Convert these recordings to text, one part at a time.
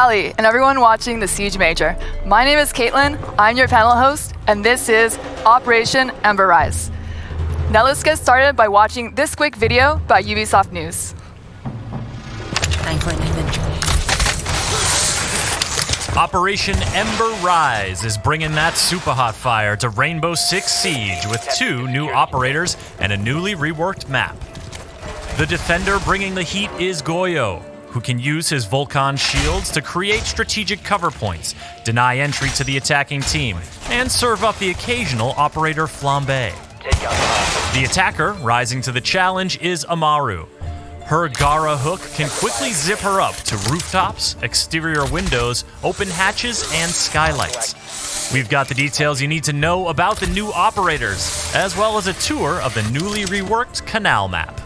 Ali, and everyone watching the Siege Major. My name is Caitlin, I'm your panel host, and this is Operation Ember Rise. Now let's get started by watching this quick video by Ubisoft News. Operation Ember Rise is bringing that super hot fire to Rainbow Six Siege with 2 new operators and a newly reworked map. The defender bringing the heat is Goyo, who can use his Vulcan shields to create strategic cover points, deny entry to the attacking team, and serve up the occasional operator flambe. The attacker rising to the challenge is Amaru. Her Gara hook can quickly zip her up to rooftops, exterior windows, open hatches, and skylights. We've got the details you need to know about the new operators, as well as a tour of the newly reworked Canal map.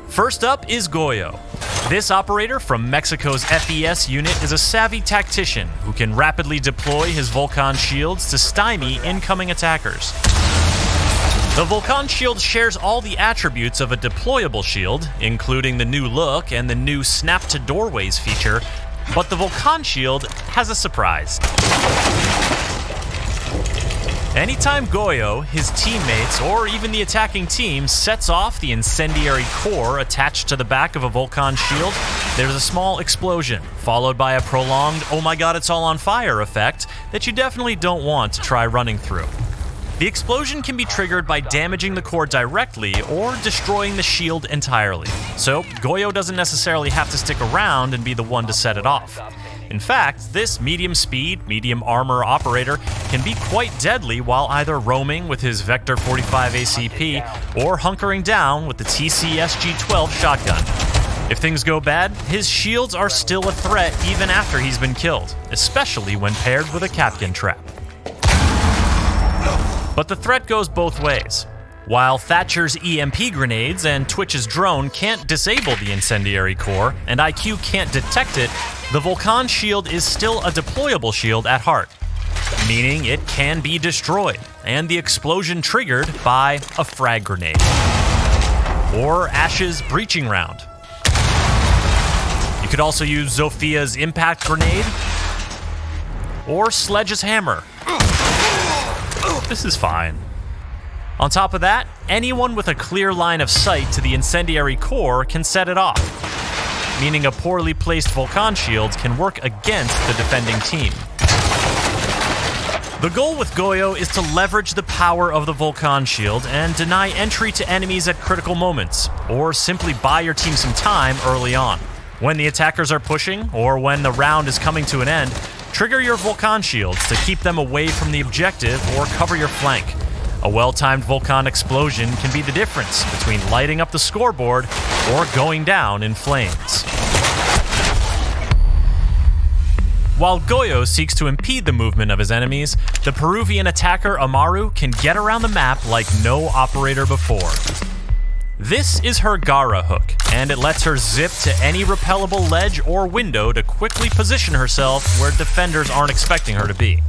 First up is Goyo. This operator from Mexico's FES unit is a savvy tactician who can rapidly deploy his Vulcan shields to stymie incoming attackers. The Vulcan shield shares all the attributes of a deployable shield, including the new look and the new snap to doorways feature, but the Vulcan shield has a surprise. Anytime Goyo, his teammates, or even the attacking team sets off the incendiary core attached to the back of a Vulcan shield, there's a small explosion, followed by a prolonged "oh my god, it's all on fire" effect that you definitely don't want to try running through. The explosion can be triggered by damaging the core directly or destroying the shield entirely, so Goyo doesn't necessarily have to stick around and be the one to set it off. In fact, this medium speed, medium armor operator can be quite deadly while either roaming with his Vector 45 ACP or hunkering down with the TC-SG-12 shotgun. If things go bad, his shields are still a threat even after he's been killed, especially when paired with a Kapkan trap. But the threat goes both ways. While Thatcher's EMP grenades and Twitch's drone can't disable the incendiary core, and IQ can't detect it, the Vulcan shield is still a deployable shield at heart, meaning it can be destroyed, and the explosion triggered by a frag grenade. Or Ash's breaching round. You could also use Zophia's impact grenade, or Sledge's hammer. This is fine. On top of that, anyone with a clear line of sight to the incendiary core can set it off, meaning a poorly placed Vulcan shield can work against the defending team. The goal with Goyo is to leverage the power of the Vulcan shield and deny entry to enemies at critical moments, or simply buy your team some time early on. When the attackers are pushing, or when the round is coming to an end, trigger your Vulcan shields to keep them away from the objective or cover your flank. A well-timed Vulcan explosion can be the difference between lighting up the scoreboard or going down in flames. While Goyo seeks to impede the movement of his enemies, the Peruvian attacker Amaru can get around the map like no operator before. This is her Gara hook, and it lets her zip to any repellable ledge or window to quickly position herself where defenders aren't expecting her to be.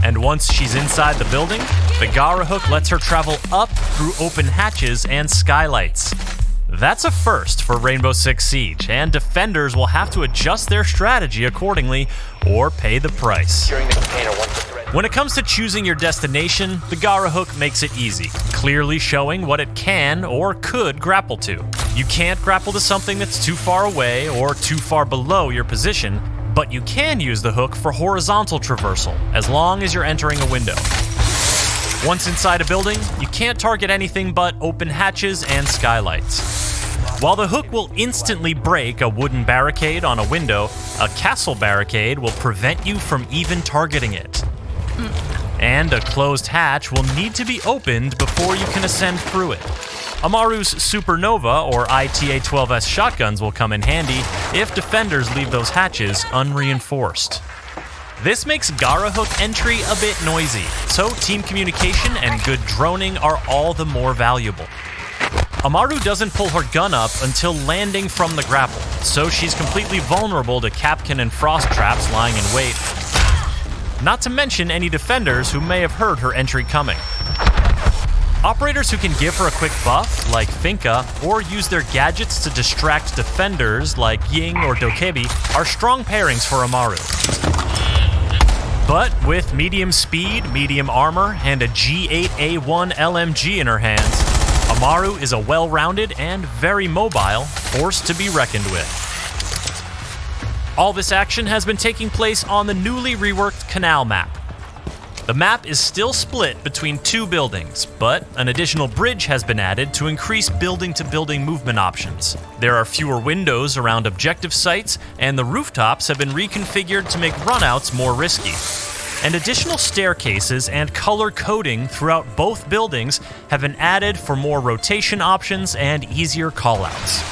And once she's inside the building, the Gara hook lets her travel up through open hatches and skylights. That's a first for Rainbow Six Siege, and defenders will have to adjust their strategy accordingly or pay the price. When it comes to choosing your destination, the Gara hook makes it easy, clearly showing what it can or could grapple to. You can't grapple to something that's too far away or too far below your position, but you can use the hook for horizontal traversal, as long as you're entering a window. Once inside a building, you can't target anything but open hatches and skylights. While the hook will instantly break a wooden barricade on a window, a castle barricade will prevent you from even targeting it. And a closed hatch will need to be opened before you can ascend through it. Amaru's Supernova or ITA-12S shotguns will come in handy if defenders leave those hatches unreinforced. This makes Gara hook entry a bit noisy, so team communication and good droning are all the more valuable. Amaru doesn't pull her gun up until landing from the grapple, so she's completely vulnerable to Kapkan and frost traps lying in wait. Not to mention any defenders who may have heard her entry coming. Operators who can give her a quick buff, like Finka, or use their gadgets to distract defenders, like Ying or Dokebi, are strong pairings for Amaru. But with medium speed, medium armor, and a G8A1 LMG in her hands, Amaru is a well-rounded and very mobile force to be reckoned with. All this action has been taking place on the newly reworked Canal map. The map is still split between two buildings, but an additional bridge has been added to increase building-to-building movement options. There are fewer windows around objective sites, and the rooftops have been reconfigured to make runouts more risky. And additional staircases and color coding throughout both buildings have been added for more rotation options and easier callouts.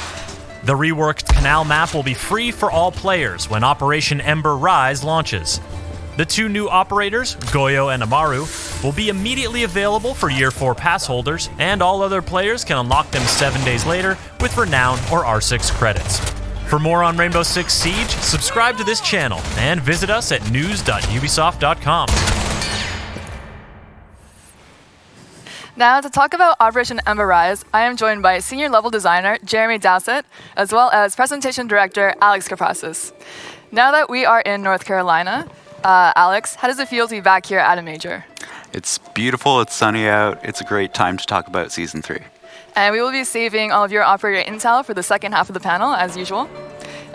The reworked Canal map will be free for all players when Operation Ember Rise launches. The two new operators, Goyo and Amaru, will be immediately available for Year 4 pass holders, and all other players can unlock them 7 days later with Renown or R6 credits. For more on Rainbow Six Siege, subscribe to this channel and visit us at news.ubisoft.com. Now, to talk about Operation Ember Rise, I am joined by Senior Level Designer Jeremy Dowsett, as well as Presentation Director Alex Kaprasis. Now that we are in North Carolina, Alex, how does it feel to be back here at a major? It's beautiful, it's sunny out, it's a great time to talk about Season 3. And we will be saving all of your operator intel for the second half of the panel, as usual.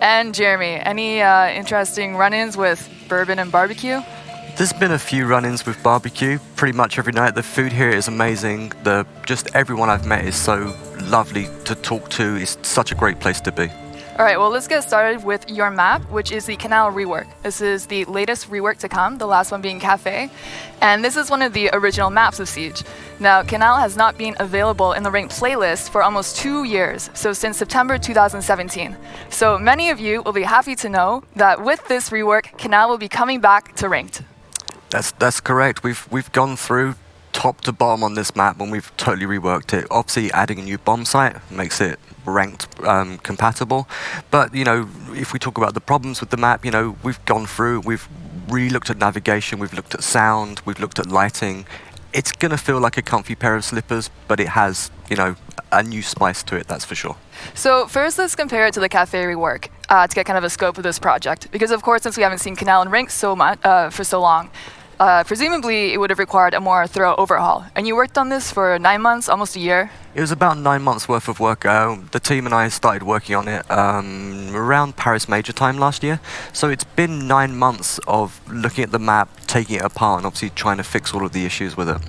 And Jeremy, any interesting run-ins with bourbon and barbecue? There's been a few run-ins with barbecue pretty much every night. The food here is amazing. Just everyone I've met is so lovely to talk to. It's such a great place to be. All right, well, let's get started with your map, which is the Canal rework. This is the latest rework to come, the last one being Cafe. And this is one of the original maps of Siege. Now, Canal has not been available in the ranked playlist for almost 2 years, so since September 2017. So many of you will be happy to know that with this rework, Canal will be coming back to ranked. That's correct. We've gone through top to bottom on this map and we've totally reworked it. Obviously, adding a new bomb site makes it ranked compatible. But, if we talk about the problems with the map, we've gone through, we've re-looked at navigation, we've looked at sound, we've looked at lighting. It's going to feel like a comfy pair of slippers, but it has, a new spice to it, that's for sure. So first, let's compare it to the Cafe rework to get kind of a scope of this project. Because, of course, since we haven't seen Canal in ranked for so long, presumably it would have required a more thorough overhaul. And you worked on this for 9 months, almost a year. It was about 9 months worth of work. The team and I started working on it around Paris Major time last year. So it's been 9 months of looking at the map, taking it apart, and obviously trying to fix all of the issues with it.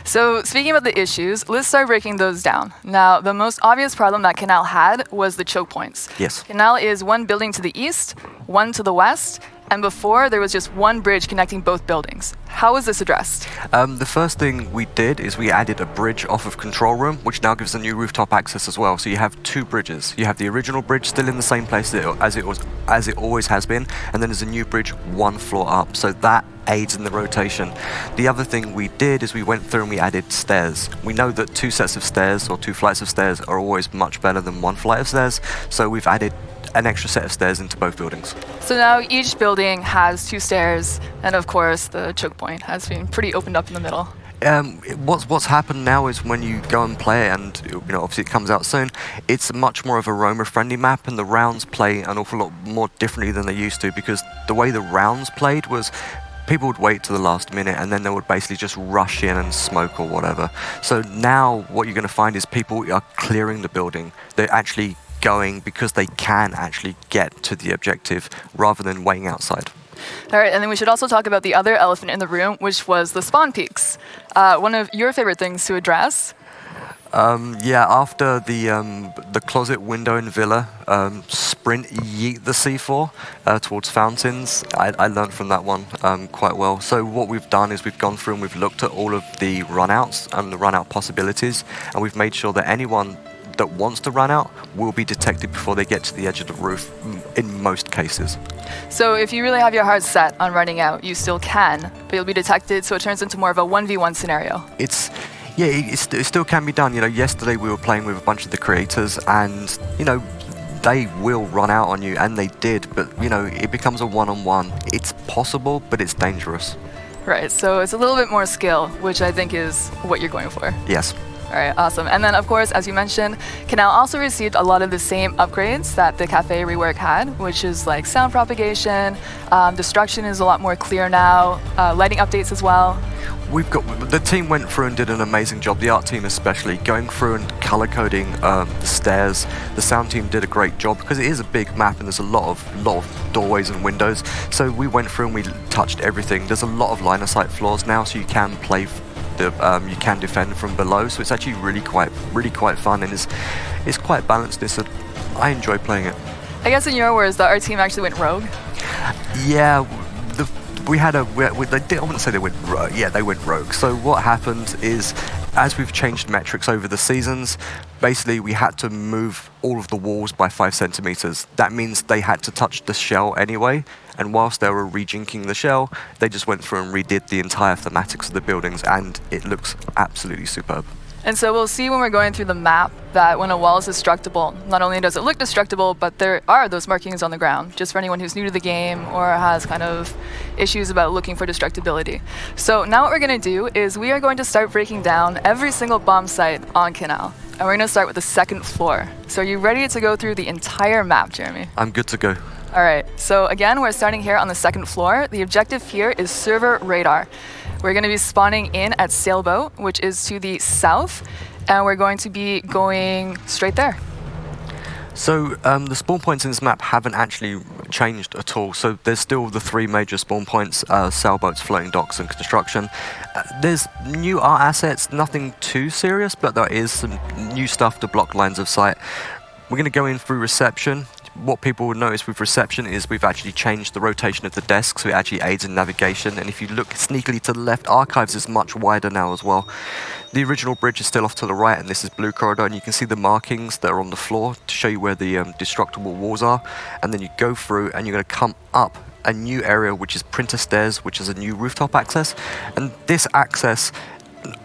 So speaking about the issues, let's start breaking those down. Now, the most obvious problem that Canal had was the choke points. Yes. Canal is one building to the east, one to the west, and before there was just one bridge connecting both buildings. How was this addressed? The first thing we did is we added a bridge off of control room, which now gives a new rooftop access as well. So you have two bridges. You have the original bridge still in the same place as it always has been, and then there's a new bridge 1 floor up. So that aids in the rotation. The other thing we did is we went through and we added stairs. We know that 2 sets of stairs or 2 flights of stairs are always much better than 1 flight of stairs. So we've added an extra set of stairs into both buildings. So now each building has 2 stairs, and of course the choke point has been pretty opened up in the middle. What's happened now is when you go and play it, and obviously it comes out soon, it's much more of a roamer-friendly map, and the rounds play an awful lot more differently than they used to, because the way the rounds played was people would wait to the last minute and then they would basically just rush in and smoke or whatever. So now what you're going to find is people are clearing the building. They're actually going because they can actually get to the objective rather than waiting outside. All right, and then we should also talk about the other elephant in the room, which was the spawn peaks. One of your favorite things to address. After the closet window in Villa, sprint yeet the C4 towards fountains. I learned from that one quite well. So what we've done is we've gone through and we've looked at all of the runouts and the runout possibilities, and we've made sure that anyone that wants to run out will be detected before they get to the edge of the roof in most cases. So if you really have your heart set on running out, you still can, but you'll be detected, so it turns into more of a 1v1 scenario. It still can be done. Yesterday we were playing with a bunch of the creators, and they will run out on you, and they did, but it becomes a one-on-one. It's possible, but it's dangerous. Right, so it's a little bit more skill, which I think is what you're going for. Yes. All right, awesome. And then, of course, as you mentioned, Canal also received a lot of the same upgrades that the Cafe rework had, which is like sound propagation, destruction is a lot more clear now, lighting updates as well. The team went through and did an amazing job, the art team especially, going through and color coding the stairs. The sound team did a great job because it is a big map and there's a lot of doorways and windows. So we went through and we touched everything. There's a lot of line of sight floors now, so you can play you can defend from below, so it's actually really quite fun, and it's quite balanced. I enjoy playing it. I guess in your words, that our team actually went rogue. Yeah, I wouldn't say they went rogue. Yeah, they went rogue. So what happened is, as we've changed metrics over the seasons, basically we had to move all of the walls by 5 centimeters. That means they had to touch the shell anyway, and whilst they were rejinking the shell, they just went through and redid the entire thematics of the buildings, and it looks absolutely superb. And so we'll see when we're going through the map that when a wall is destructible, not only does it look destructible, but there are those markings on the ground, just for anyone who's new to the game or has kind of issues about looking for destructibility. So now what we're going to do is we are going to start breaking down every single bomb site on Canal. And we're going to start with the second floor. So are you ready to go through the entire map, Jeremy? I'm good to go. All right, so again, we're starting here on the second floor. The objective here is server radar. We're going to be spawning in at Sailboat, which is to the south, and we're going to be going straight there. So the spawn points in this map haven't actually changed at all. So there's still the 3 major spawn points, sailboats, floating docks, and construction. There's new art assets, nothing too serious, but there is some new stuff to block lines of sight. We're going to go in through reception. What people will notice with reception is we've actually changed the rotation of the desk, so it actually aids in navigation. And if you look sneakily to the left, archives is much wider now as well. The original bridge is still off to the right, and this is blue corridor, and you can see the markings that are on the floor to show you where the destructible walls are. And then you go through and you're going to come up a new area, which is printer stairs, which is a new rooftop access. And this access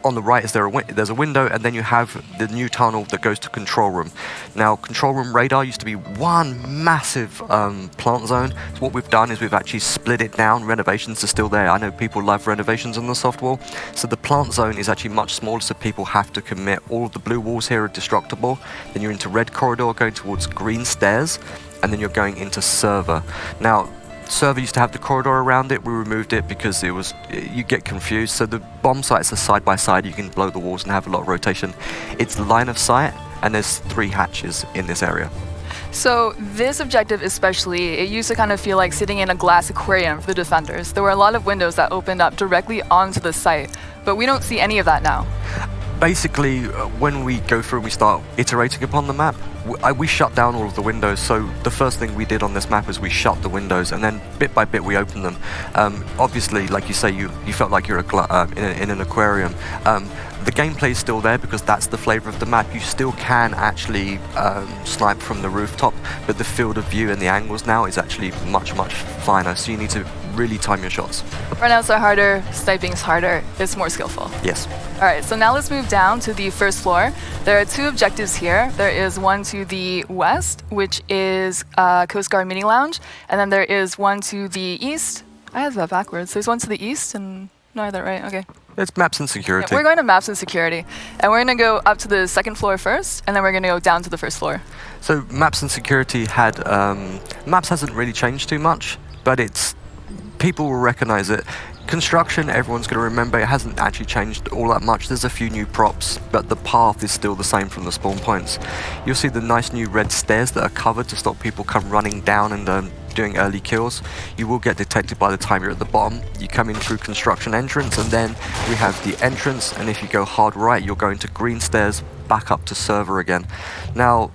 on the right is there's a window, and then you have the new tunnel that goes to control room. Now, control room radar used to be one massive plant zone. So what we've done is we've actually split it down. Renovations are still there. I know people love renovations on the soft wall. So the plant zone is actually much smaller, so people have to commit. All of the blue walls here are destructible. Then you're into red corridor, going towards green stairs, and then you're going into server. Now, server used to have the corridor around it. We removed it because you get confused. So the bomb sites are side by side. You can blow the walls and have a lot of rotation. It's line of sight, and there's 3 hatches in this area. So this objective especially, it used to kind of feel like sitting in a glass aquarium for the defenders. There were a lot of windows that opened up directly onto the site, but we don't see any of that now. Basically, when we go through and we start iterating upon the map, we shut down all of the windows. So the first thing we did on this map is we shut the windows, and then bit by bit we opened them. Obviously, like you say, you felt like you're in an aquarium. The gameplay is still there because that's the flavor of the map. You still can actually snipe from the rooftop, but the field of view and the angles now is actually much finer. So you need to really time your shots. Runouts are harder, sniping's harder, it's more skillful. Yes. All right, so now let's move down to the first floor. There are 2 objectives here. There is one to the west, which is Coast Guard Mini Lounge, and then there is one to the east. I have that backwards. There's one to the east, and no, I have that right, okay. It's maps and security. Yeah, we're going to maps and security, and we're going to go up to the second floor first, and then we're going to go down to the first floor. So maps and security had, maps hasn't really changed too much, but people will recognize it. Construction, everyone's going to remember, it hasn't actually changed all that much. There's a few new props, but the path is still the same from the spawn points. You'll see the nice new red stairs that are covered to stop people come running down and doing early kills. You will get detected by the time you're at the bottom. You come in through construction entrance, and then we have the entrance, and if you go hard right, you're going to green stairs, back up to server again. Now,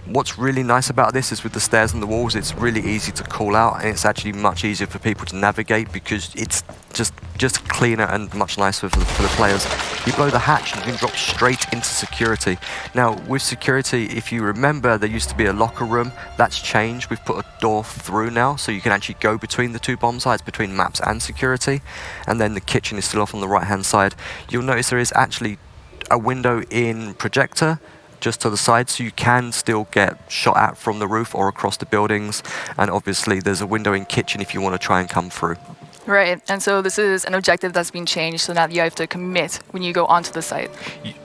what's really nice about this is with the stairs and the walls, it's really easy to call out, and it's actually much easier for people to navigate because it's just cleaner and much nicer for the players. You blow the hatch and you can drop straight into security. Now, with security, if you remember, there used to be a locker room. That's changed. We've put a door through now, so you can actually go between the 2 bomb sites, between maps and security. And then the kitchen is still off on the right-hand side. You'll notice there is actually a window in projector just to the side, so you can still get shot at from the roof or across the buildings. And obviously there's a window in kitchen if you want to try and come through. Right, and so this is an objective that's been changed so that you have to commit when you go onto the site.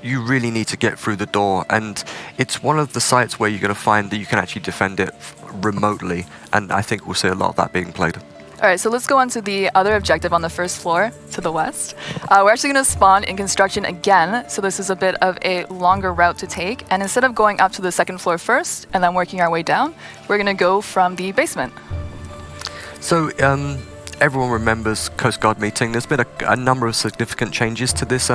You really need to get through the door, and it's one of the sites where you're going to find that you can actually defend it remotely, and I think we'll see a lot of that being played. All right, so let's go on to the other objective on the first floor to the west. We're actually going to spawn in construction again, so this is a bit of a longer route to take, and instead of going up to the second floor first and then working our way down, we're going to go from the basement. So, everyone remembers Coast Guard meeting. There's been a number of significant changes to this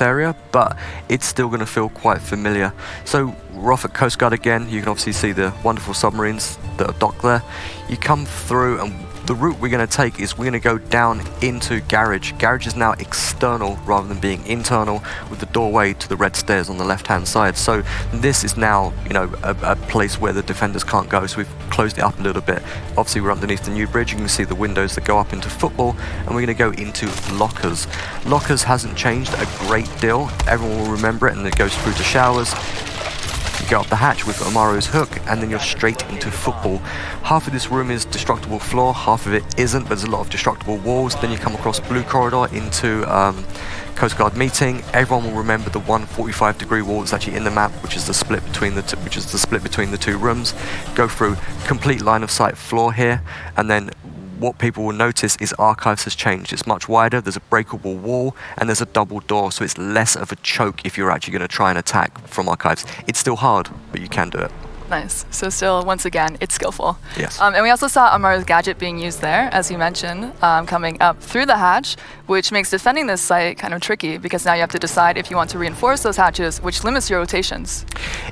area, but it's still going to feel quite familiar. So we're off at Coast Guard again. You can obviously see the wonderful submarines that are docked there. You come through, and the route we're going to take is we're going to go down into Garage. Garage is now external rather than being internal, with the doorway to the red stairs on the left-hand side. So this is now, a place where the defenders can't go. So we've closed it up a little bit. Obviously, we're underneath the new bridge. You can see the windows that go up into football, and we're going to go into lockers. Lockers hasn't changed a great deal. Everyone will remember it, and it goes through to showers. You go up the hatch with Amaru's hook, and then you're straight into football. Half of this room is destructible floor, half of it isn't, but there's a lot of destructible walls. Then you come across blue corridor into Coast Guard meeting. Everyone will remember the 145-degree wall that's actually in the map, which is the split between the two rooms. Go through complete line of sight floor here, and then what people will notice is Archives has changed. It's much wider, there's a breakable wall, and there's a double door, so it's less of a choke if you're actually going to try and attack from Archives. It's still hard, but you can do it. Nice. So still, once again, it's skillful. Yes. And we also saw Amaru's gadget being used there, as you mentioned, coming up through the hatch, which makes defending this site kind of tricky, because now you have to decide if you want to reinforce those hatches, which limits your rotations.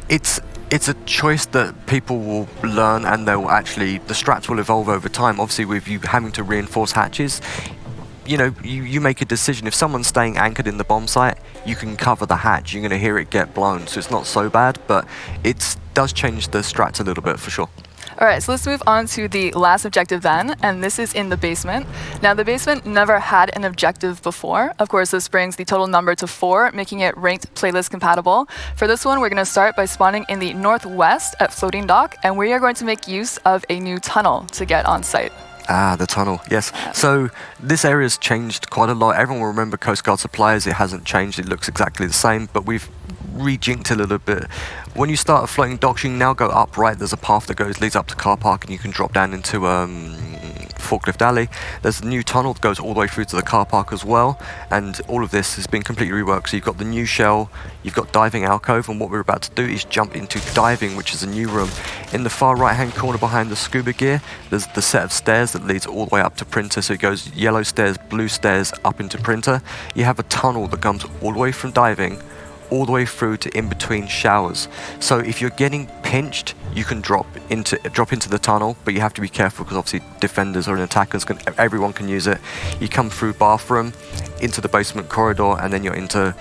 It's a choice that people will learn, and the strats will evolve over time. Obviously, with you having to reinforce hatches, you make a decision. If someone's staying anchored in the bomb site, you can cover the hatch. You're going to hear it get blown, so it's not so bad, but it does change the strats a little bit for sure. All right, so let's move on to the last objective then, and this is in the basement. Now, the basement never had an objective before. Of course, this brings the total number to 4, making it ranked playlist compatible. For this one, we're going to start by spawning in the northwest at Floating Dock, and we are going to make use of a new tunnel to get on site. Ah, the tunnel, yes. So this area's changed quite a lot. Everyone will remember Coast Guard suppliers. It hasn't changed. It looks exactly the same, but we've rejinked a little bit. When you start a Floating Dock, you can now go up right. There's a path that leads up to car park, and you can drop down into Forklift Alley. There's a new tunnel that goes all the way through to the car park as well, and all of this has been completely reworked. So you've got the new shell, you've got diving alcove, and what we're about to do is jump into diving, which is a new room. In the far right hand corner behind the scuba gear, there's the set of stairs that leads all the way up to printer. So it goes yellow stairs, blue stairs up into printer. You have a tunnel that comes all the way from diving all the way through to in between showers. So if you're getting pinched, you can drop into the tunnel, but you have to be careful because obviously defenders or attackers everyone can use it. You come through bathroom into the basement corridor, and then you're into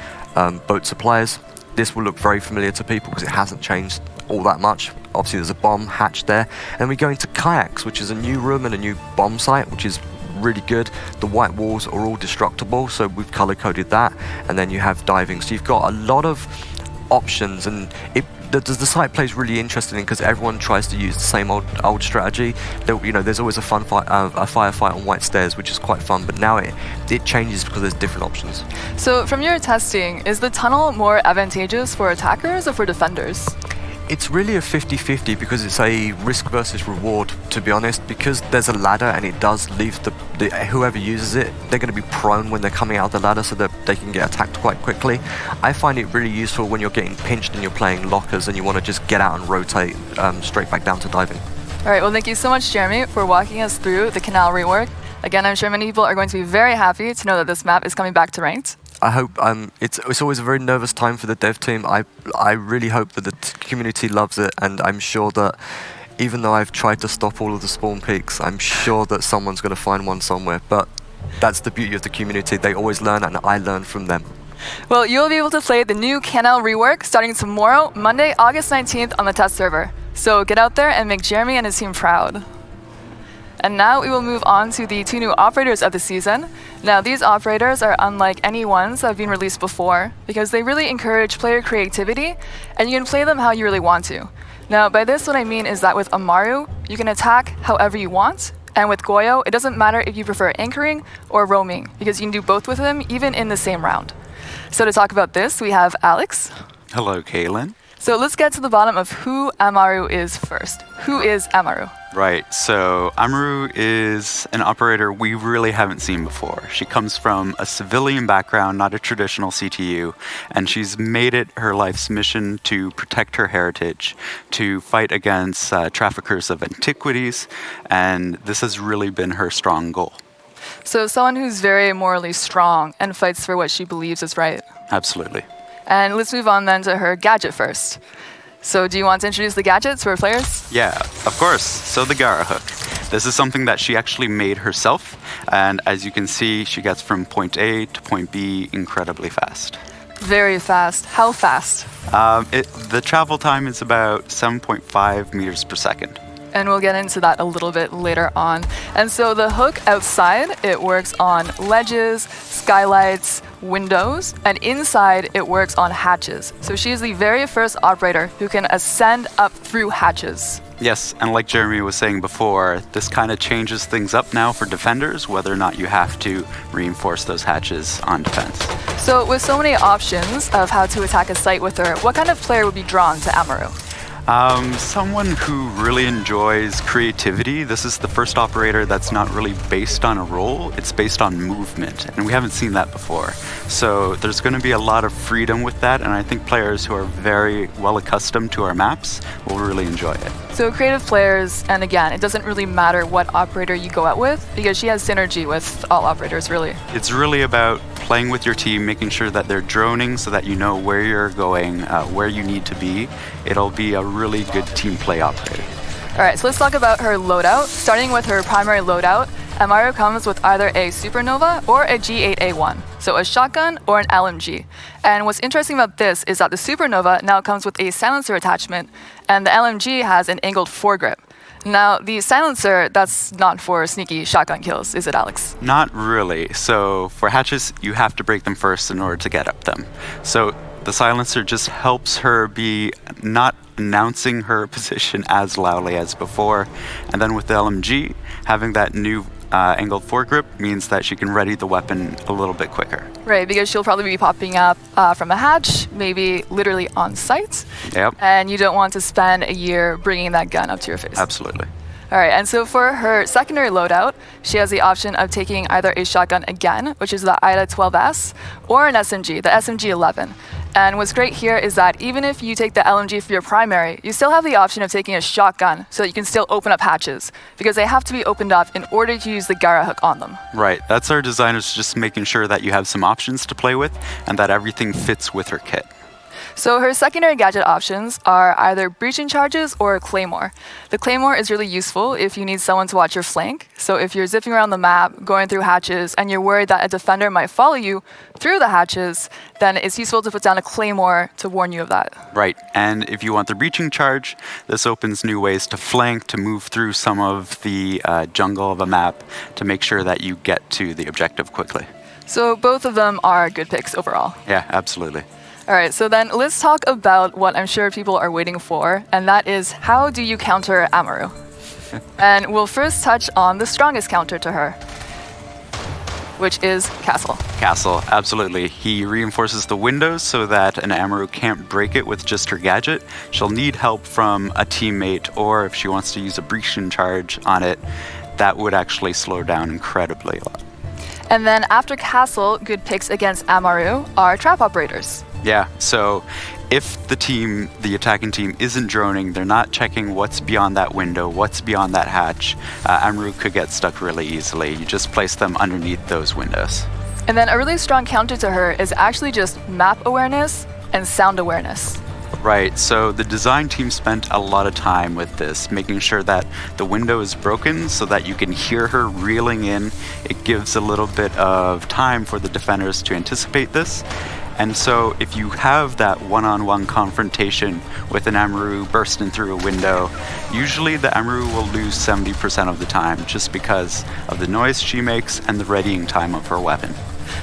boat suppliers. This will look very familiar to people because it hasn't changed all that much. Obviously there's a bomb hatch there, and we go into kayaks, which is a new room and a new bomb site, which is really good. The white walls are all destructible, so we've color coded that. And then you have diving, so you've got a lot of options, and the site plays really interesting because everyone tries to use the same old strategy. There's always a firefight on white stairs, which is quite fun, but now it changes because there's different options. So from your testing, is the tunnel more advantageous for attackers or for defenders? It's really a 50-50 because it's a risk versus reward, to be honest, because there's a ladder and it does leave whoever uses it, they're going to be prone when they're coming out of the ladder so that they can get attacked quite quickly. I find it really useful when you're getting pinched and you're playing lockers and you want to just get out and rotate straight back down to diving. All right, well, thank you so much, Jeremy, for walking us through the canal rework. Again, I'm sure many people are going to be very happy to know that this map is coming back to ranked. I hope it's always a very nervous time for the dev team. I really hope that the community loves it, and I'm sure that even though I've tried to stop all of the spawn peaks, I'm sure that someone's going to find one somewhere. But that's the beauty of the community. They always learn, and I learn from them. Well, you'll be able to play the new canal rework starting tomorrow, Monday, August 19th on the test server. So get out there and make Jeremy and his team proud. And now we will move on to the 2 new operators of the season. Now, these operators are unlike any ones that have been released before because they really encourage player creativity, and you can play them how you really want to. Now, by this, what I mean is that with Amaru, you can attack however you want, And with Goyo, it doesn't matter if you prefer anchoring or roaming, because you can do both with him, even in the same round. So to talk about this, we have Alex. Hello, Kaylin. So let's get to the bottom of who Amaru is first. Who is Amaru? Right, so Amaru is an operator we really haven't seen before. She comes from a civilian background, not a traditional CTU, and she's made it her life's mission to protect her heritage, to fight against traffickers of antiquities, and this has really been her strong goal. So someone who's very morally strong and fights for what she believes is right. Absolutely. And let's move on then to her gadget first. So do you want to introduce the gadgets for players? Yeah, of course. So the Gara hook. This is something that she actually made herself, and as you can see, she gets from point A to point B incredibly fast. Very fast. How fast? The travel time is about 7.5 meters per second. And we'll get into that a little bit later on. And so the hook outside, it works on ledges, skylights, windows, and inside it works on hatches. So she is the very first operator who can ascend up through hatches. Yes, and like Jeremy was saying before, this kind of changes things up now for defenders, whether or not you have to reinforce those hatches on defense. So with so many options of how to attack a site with her, what kind of player would be drawn to Amaru? Someone who really enjoys creativity. This is the first operator that's not really based on a role, it's based on movement, and we haven't seen that before. So there's going to be a lot of freedom with that, and I think players who are very well accustomed to our maps will really enjoy it. So creative players, and again, it doesn't really matter what operator you go out with, because she has synergy with all operators, really. It's really about playing with your team, making sure that they're droning so that you know where you're going, where you need to be. It'll be a really good team play operator. All right, so let's talk about her loadout. Starting with her primary loadout, Amaru comes with either a Supernova or a G8A1, so a shotgun or an LMG. And what's interesting about this is that the Supernova now comes with a silencer attachment, and the LMG has an angled foregrip. Now, the silencer, that's not for sneaky shotgun kills, is it, Alex? Not really. So for hatches, you have to break them first in order to get up them. So the silencer just helps her be not announcing her position as loudly as before. And then with the LMG, having that new angled foregrip means that she can ready the weapon a little bit quicker. Right, because she'll probably be popping up from a hatch, maybe literally on site. Yep. And you don't want to spend a year bringing that gun up to your face. Absolutely. All right, and so for her secondary loadout, she has the option of taking either a shotgun again, which is the IDA 12S, or an SMG, the SMG 11. And what's great here is that even if you take the LMG for your primary, you still have the option of taking a shotgun so that you can still open up hatches, because they have to be opened up in order to use the Gara hook on them. Right, that's our designers just making sure that you have some options to play with and that everything fits with her kit. So her secondary gadget options are either breaching charges or a claymore. The claymore is really useful if you need someone to watch your flank. So if you're zipping around the map, going through hatches, and you're worried that a defender might follow you through the hatches, then it's useful to put down a claymore to warn you of that. Right, and if you want the breaching charge, this opens new ways to flank, to move through some of the jungle of a map to make sure that you get to the objective quickly. So both of them are good picks overall. Yeah, absolutely. All right, so then let's talk about what I'm sure people are waiting for, and that is how do you counter Amaru? And we'll first touch on the strongest counter to her, which is Castle. Castle, absolutely. He reinforces the windows so that an Amaru can't break it with just her gadget. She'll need help from a teammate, or if she wants to use a breaching charge on it, that would actually slow down incredibly a lot. And then after Castle, good picks against Amaru are trap operators. Yeah, so if the attacking team isn't droning, they're not checking what's beyond that window, what's beyond that hatch, Amaru could get stuck really easily. You just place them underneath those windows. And then a really strong counter to her is actually just map awareness and sound awareness. Right, so the design team spent a lot of time with this, making sure that the window is broken so that you can hear her reeling in. It gives a little bit of time for the defenders to anticipate this. And so if you have that one-on-one confrontation with an Amaru bursting through a window, usually the Amaru will lose 70% of the time just because of the noise she makes and the readying time of her weapon.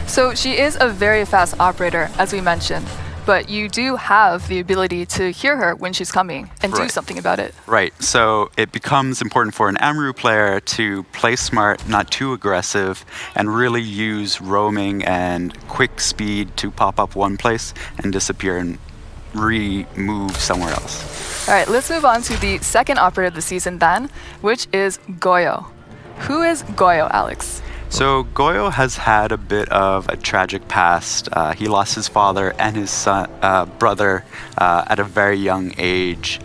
So she is a very fast operator, as we mentioned. but you do have the ability to hear her when she's coming and do Right. something about it. Right, so it becomes important for an Amaru player to play smart, not too aggressive, and really use roaming and quick speed to pop up one place and disappear and re-move somewhere else. All right, let's move on to the second operator of the season then, which is Goyo. Who is Goyo, Alex? So Goyo has had a bit of a tragic past. He lost his father and his brother at a very young age.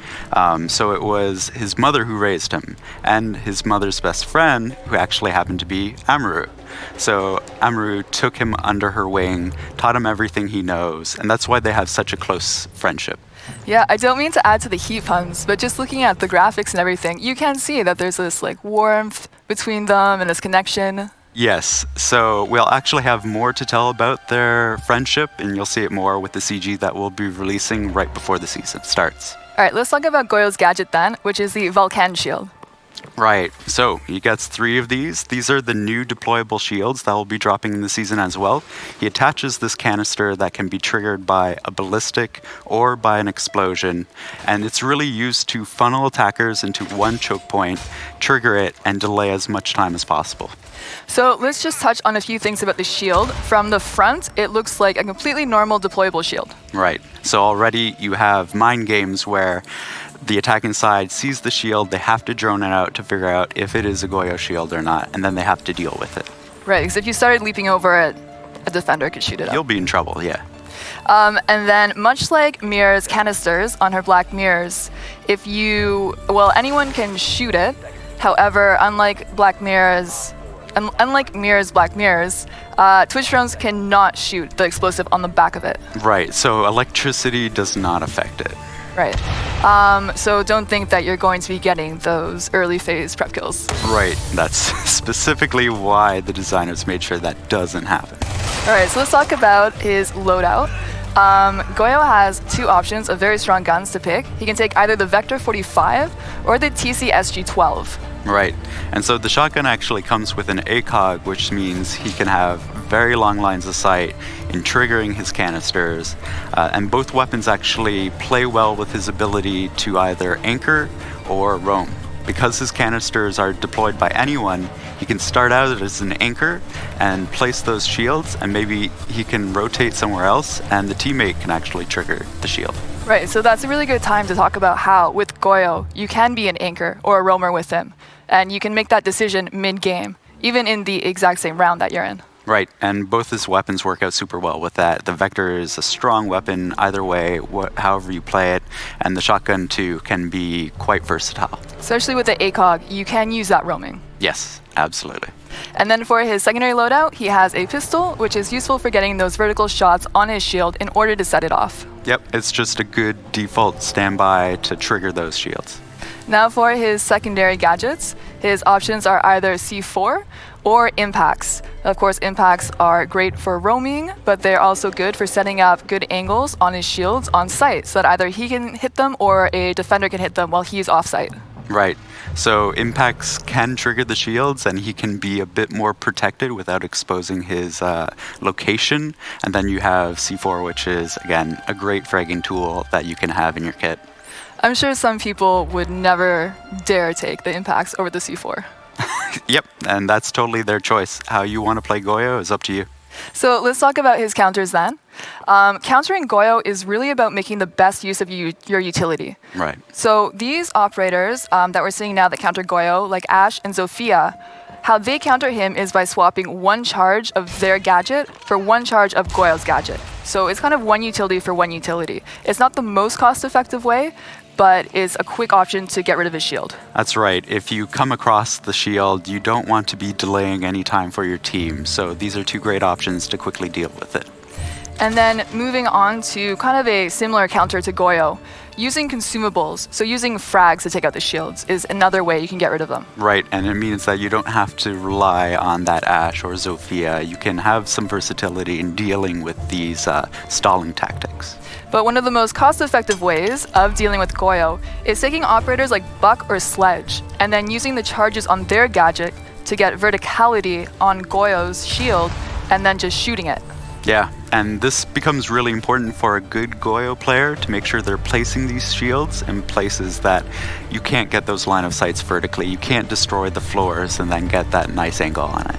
So it was his mother who raised him, and his mother's best friend, who actually happened to be Amaru. So Amaru took him under her wing, taught him everything he knows, and that's why they have such a close friendship. Yeah, I don't mean to add to the heat puns, but just looking at the graphics and everything, you can see that there's this like warmth between them and this connection. Yes, so we'll actually have more to tell about their friendship, and you'll see it more with the CG that we'll be releasing right before the season starts. All right, let's talk about Goyo's gadget then, which is the Vulcan shield. Right, so he gets 3 of these. These are the new deployable shields that will be dropping in the season as well. He attaches this canister that can be triggered by a ballistic or by an explosion, and it's really used to funnel attackers into one choke point, trigger it, and delay as much time as possible. So let's just touch on a few things about the shield. From the front, it looks like a completely normal deployable shield. Right, so already you have mind games where the attacking side sees the shield, they have to drone it out to figure out if it is a Goyo shield or not, and then they have to deal with it. Right, because if you started leaping over it, a defender could shoot it up. You'll be in trouble, yeah. And then, much like Mira's canisters on her black mirrors, anyone can shoot it. However, unlike Mira's black mirrors, Twitch drones cannot shoot the explosive on the back of it. Right, so electricity does not affect it. Right. So don't think that you're going to be getting those early phase prep kills. Right, that's specifically why the designers made sure that doesn't happen. All right, so let's talk about his loadout. Goyo has 2 options of very strong guns to pick. He can take either the Vector 45 or the TCSG-12. Right, and so the shotgun actually comes with an ACOG, which means he can have very long lines of sight in triggering his canisters, and both weapons actually play well with his ability to either anchor or roam. Because his canisters are deployed by anyone, he can start out as an anchor and place those shields, and maybe he can rotate somewhere else, and the teammate can actually trigger the shield. Right, so that's a really good time to talk about how, with Goyo, you can be an anchor or a roamer with him, and you can make that decision mid-game, even in the exact same round that you're in. Right, and both his weapons work out super well with that. The Vector is a strong weapon either way, however you play it, and the shotgun too can be quite versatile. Especially with the ACOG, you can use that roaming. Yes, absolutely. And then for his secondary loadout, he has a pistol, which is useful for getting those vertical shots on his shield in order to set it off. Yep, it's just a good default standby to trigger those shields. Now for his secondary gadgets, his options are either C4 or impacts. Of course, impacts are great for roaming, but they're also good for setting up good angles on his shields on site, so that either he can hit them or a defender can hit them while he's off site. Right, so impacts can trigger the shields, and he can be a bit more protected without exposing his location. And then you have C4, which is, again, a great fragging tool that you can have in your kit. I'm sure some people would never dare take the impacts over the C4. Yep, and that's totally their choice. How you want to play Goyo is up to you. So let's talk about his counters then. Countering Goyo is really about making the best use of your utility. Right. So these operators that we're seeing now that counter Goyo, like Ash and Zofia, how they counter him is by swapping 1 charge of their gadget for 1 charge of Goyo's gadget. So it's kind of 1 utility for 1 utility. It's not the most cost-effective way, but it's a quick option to get rid of his shield. That's right. If you come across the shield, you don't want to be delaying any time for your team. So these are 2 great options to quickly deal with it. And then moving on to kind of a similar counter to Goyo, using consumables, so using frags to take out the shields, is another way you can get rid of them. Right, and it means that you don't have to rely on that Ash or Zofia. You can have some versatility in dealing with these stalling tactics. But one of the most cost-effective ways of dealing with Goyo is taking operators like Buck or Sledge, and then using the charges on their gadget to get verticality on Goyo's shield, and then just shooting it. Yeah, and this becomes really important for a good Goyo player to make sure they're placing these shields in places that you can't get those line of sights vertically. You can't destroy the floors and then get that nice angle on it.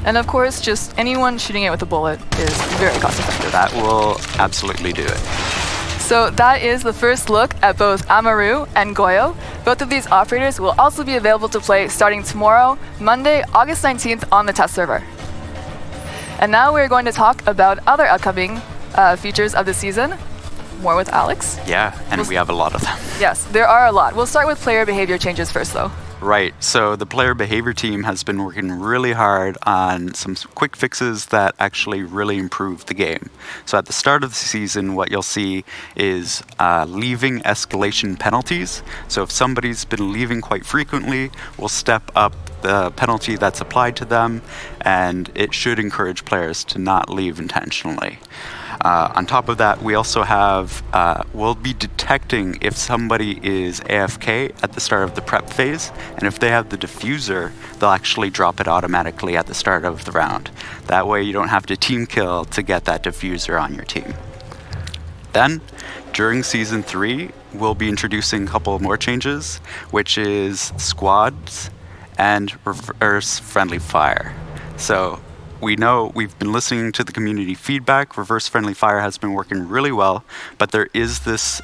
And of course, just anyone shooting it with a bullet is very cost effective. That will absolutely do it. So that is the first look at both Amaru and Goyo. Both of these operators will also be available to play starting tomorrow, Monday, August 19th on the test server. And now we're going to talk about other upcoming features of the season. More with Alex. Yeah, and we have a lot of them. Yes, there are a lot. We'll start with player behavior changes first, though. Right, so the player behavior team has been working really hard on some quick fixes that actually really improve the game. So at the start of the season, what you'll see is leaving escalation penalties. So if somebody's been leaving quite frequently, we'll step up the penalty that's applied to them, and it should encourage players to not leave intentionally. On top of that, we also have, we'll be detecting if somebody is AFK at the start of the prep phase, and if they have the diffuser, they'll actually drop it automatically at the start of the round. That way you don't have to team kill to get that diffuser on your team. Then, during Season 3, we'll be introducing a couple more changes, which is squads and reverse friendly fire. So we know we've been listening to the community feedback. Reverse friendly fire has been working really well, but there is this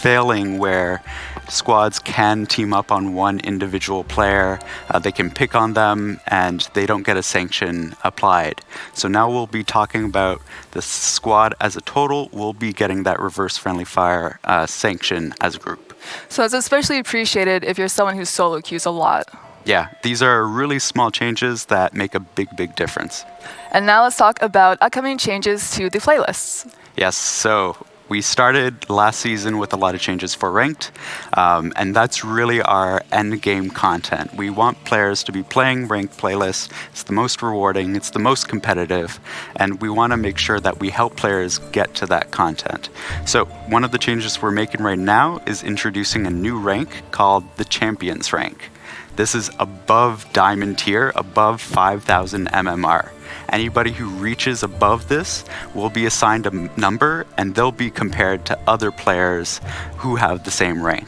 failing where squads can team up on one individual player. They can pick on them and they don't get a sanction applied. So now we'll be talking about the squad as a total. We'll be getting that reverse friendly fire sanction as a group. So it's especially appreciated if you're someone who solo queues a lot. Yeah, these are really small changes that make a big difference. And now let's talk about upcoming changes to the playlists. Yes, so we started last season with a lot of changes for ranked, and that's really our end game content. We want players to be playing ranked playlists. It's the most rewarding, it's the most competitive, and we want to make sure that we help players get to that content. So one of the changes we're making right now is introducing a new rank called the Champions rank. This is above Diamond tier, above 5,000 MMR. Anybody who reaches above this will be assigned a number, and they'll be compared to other players who have the same rank.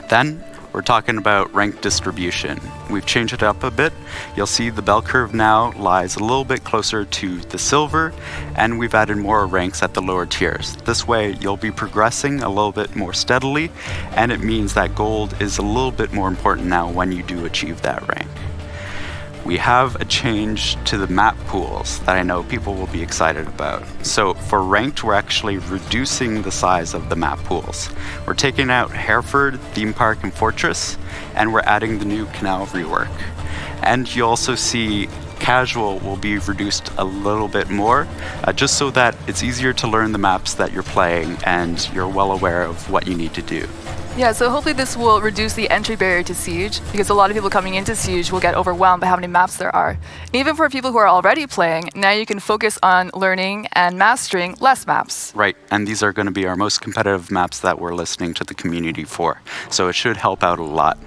Then we're talking about rank distribution. We've changed it up a bit. You'll see the bell curve now lies a little bit closer to the silver, and we've added more ranks at the lower tiers. This way you'll be progressing a little bit more steadily, and it means that gold is a little bit more important now when you do achieve that rank. We have a change to the map pools that I know people will be excited about. So for ranked, we're actually reducing the size of the map pools. We're taking out Hereford, Theme Park, and Fortress, and we're adding the new Canal rework. And you'll also see casual will be reduced a little bit more, just so that it's easier to learn the maps that you're playing and you're well aware of what you need to do. Yeah, so hopefully this will reduce the entry barrier to Siege, because a lot of people coming into Siege will get overwhelmed by how many maps there are. And even for people who are already playing, now you can focus on learning and mastering less maps. Right, and these are going to be our most competitive maps that we're listening to the community for. So it should help out a lot.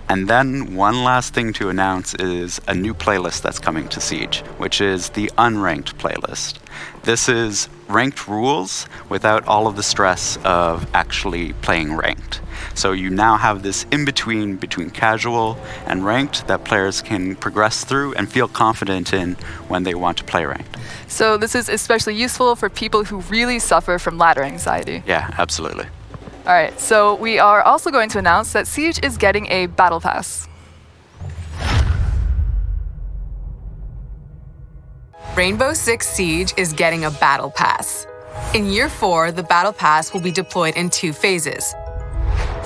And then one last thing to announce is a new playlist that's coming to Siege, which is the unranked playlist. This is ranked rules without all of the stress of actually playing ranked. So you now have this in-between between casual and ranked that players can progress through and feel confident in when they want to play ranked. So this is especially useful for people who really suffer from ladder anxiety. Yeah, absolutely. All right, so we are also going to announce that Siege is getting a battle pass. Rainbow Six Siege is getting a battle pass. In Year 4, the battle pass will be deployed in 2 phases.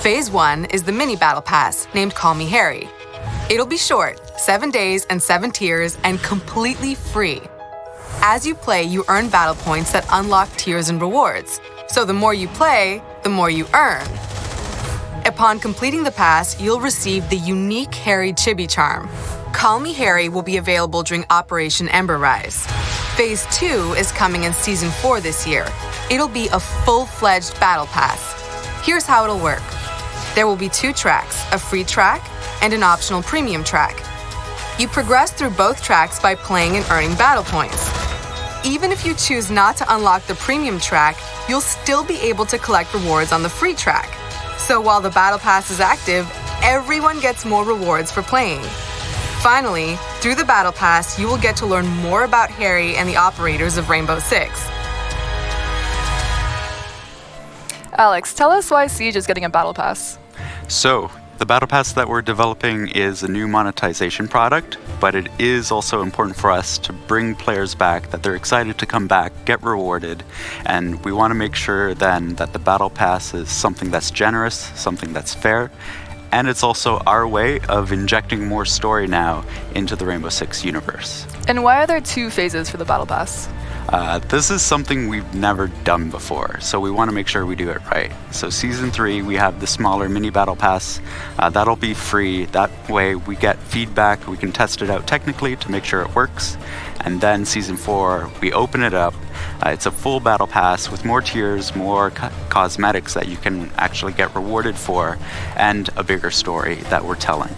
Phase 1 is the mini battle pass, named Call Me Harry. It'll be short, 7 days and 7 tiers, and completely free. As you play, you earn battle points that unlock tiers and rewards. So the more you play, the more you earn. Upon completing the pass, you'll receive the unique Harry Chibi charm. Call Me Harry will be available during Operation Ember Rise. Phase 2 is coming in Season 4 this year. It'll be a full-fledged battle pass. Here's how it'll work. There will be 2 tracks, a free track and an optional premium track. You progress through both tracks by playing and earning battle points. Even if you choose not to unlock the premium track, you'll still be able to collect rewards on the free track. So while the Battle Pass is active, everyone gets more rewards for playing. Finally, through the Battle Pass, you will get to learn more about Harry and the operators of Rainbow Six. Alex, tell us why Siege is getting a Battle Pass. So, the Battle Pass that we're developing is a new monetization product, but it is also important for us to bring players back, that they're excited to come back, get rewarded, and we want to make sure then that the Battle Pass is something that's generous, something that's fair, and it's also our way of injecting more story now into the Rainbow Six universe. And why are there 2 phases for the Battle Pass? This is something we've never done before, so we want to make sure we do it right. So Season 3, we have the smaller mini Battle Pass. That'll be free. That way we get feedback, we can test it out technically to make sure it works. And then Season 4, we open it up. It's a full Battle Pass with more tiers, more cosmetics that you can actually get rewarded for, and a bigger story that we're telling.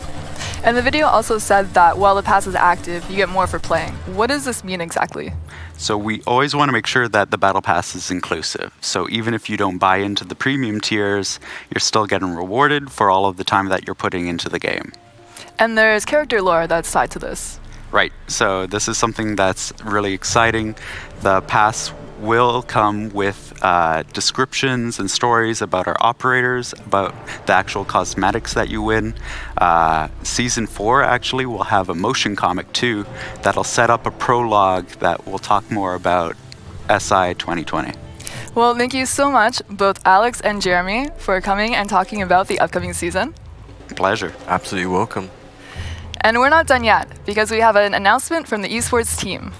And the video also said that while the pass is active, you get more for playing. What does this mean exactly? So we always want to make sure that the Battle Pass is inclusive. So even if you don't buy into the premium tiers, you're still getting rewarded for all of the time that you're putting into the game. And there's character lore that's tied to this. Right, so this is something that's really exciting. The pass will come with descriptions and stories about our operators, about the actual cosmetics that you win. Season 4 actually will have a motion comic too that'll set up a prologue that will talk more about SI 2020. Well, thank you so much, both Alex and Jeremy, for coming and talking about the upcoming season. Pleasure. Absolutely welcome. And we're not done yet, because we have an announcement from the esports team.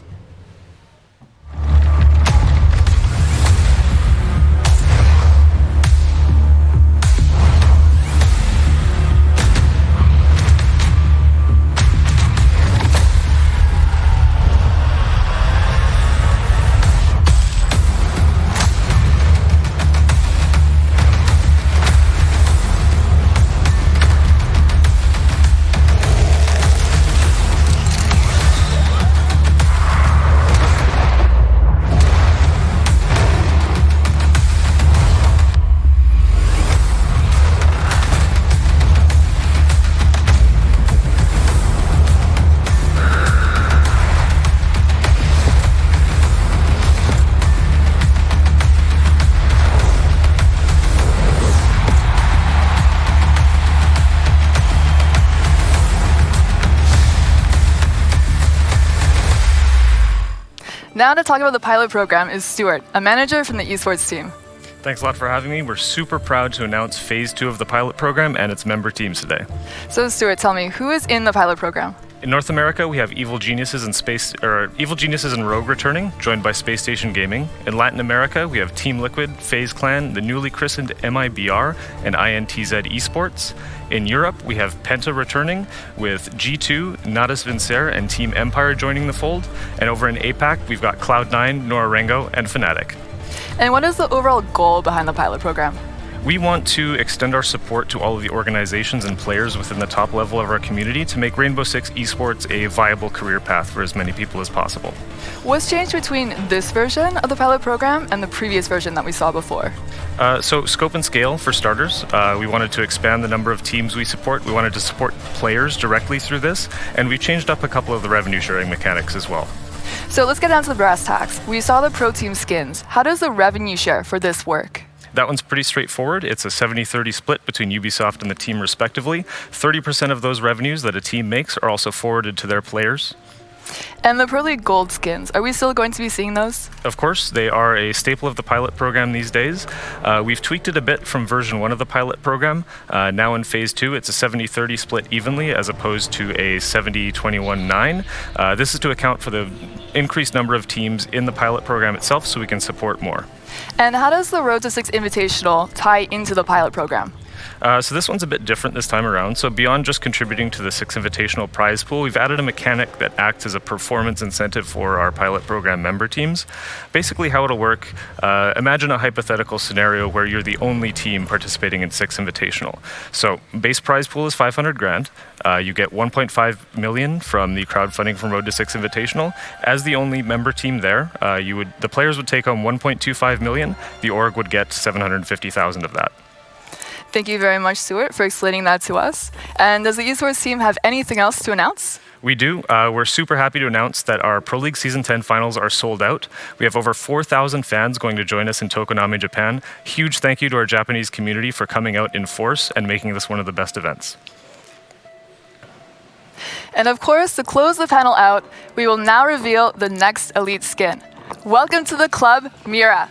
Now to talk about the pilot program is Stuart, a manager from the esports team. Thanks a lot for having me. We're super proud to announce Phase 2 of the pilot program and its member teams today. So Stuart, tell me, who is in the pilot program? In North America, we have Evil Geniuses and Rogue returning, joined by Space Station Gaming. In Latin America, we have Team Liquid, FaZe Clan, the newly christened MIBR, and INTZ Esports. In Europe, we have Penta returning, with G2, Nadas Vincer, and Team Empire joining the fold. And over in APAC, we've got Cloud9, Norarango, and Fnatic. And what is the overall goal behind the pilot program? We want to extend our support to all of the organizations and players within the top level of our community to make Rainbow Six esports a viable career path for as many people as possible. What's changed between this version of the pilot program and the previous version that we saw before? So scope and scale, for starters. We wanted to expand the number of teams we support. We wanted to support players directly through this, and we've changed up a couple of the revenue sharing mechanics as well. So let's get down to the brass tacks. We saw the pro team skins. How does the revenue share for this work? That one's pretty straightforward. It's a 70-30 split between Ubisoft and the team respectively. 30% of those revenues that a team makes are also forwarded to their players. And the Pro League Gold skins, are we still going to be seeing those? Of course, they are a staple of the pilot program these days. We've tweaked it a bit from version 1 of the pilot program. Now in Phase 2, it's a 70-30 split evenly as opposed to a 70-21-9. This is to account for the increased number of teams in the pilot program itself so we can support more. And how does the Road to 6 Invitational tie into the pilot program? So this one's a bit different this time around. So beyond just contributing to the Six Invitational prize pool, we've added a mechanic that acts as a performance incentive for our pilot program member teams. Basically how it'll work, imagine a hypothetical scenario where you're the only team participating in Six Invitational. So base prize pool is 500 grand. You get 1.5 million from the crowdfunding from Road to Six Invitational. As the only member team there, the players would take home 1.25 million. The org would get 750,000 of that. Thank you very much, Stuart, for explaining that to us. And does the esports team have anything else to announce? We do. We're super happy to announce that our Pro League Season 10 finals are sold out. We have over 4,000 fans going to join us in Tokonami, Japan. Huge thank you to our Japanese community for coming out in force and making this one of the best events. And of course, to close the panel out, we will now reveal the next elite skin. Welcome to the club, Mira.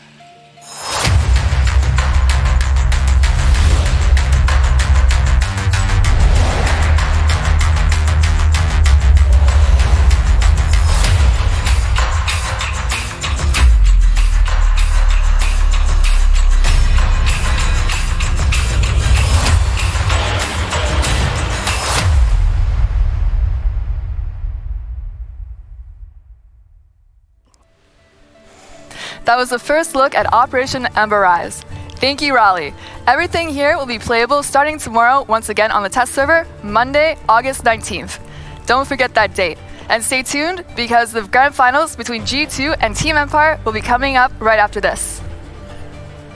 That was the first look at Operation Ember Rise. Thank you, Raleigh. Everything here will be playable starting tomorrow, once again on the test server, Monday, August 19th. Don't forget that date. And stay tuned because the grand finals between G2 and Team Empire will be coming up right after this.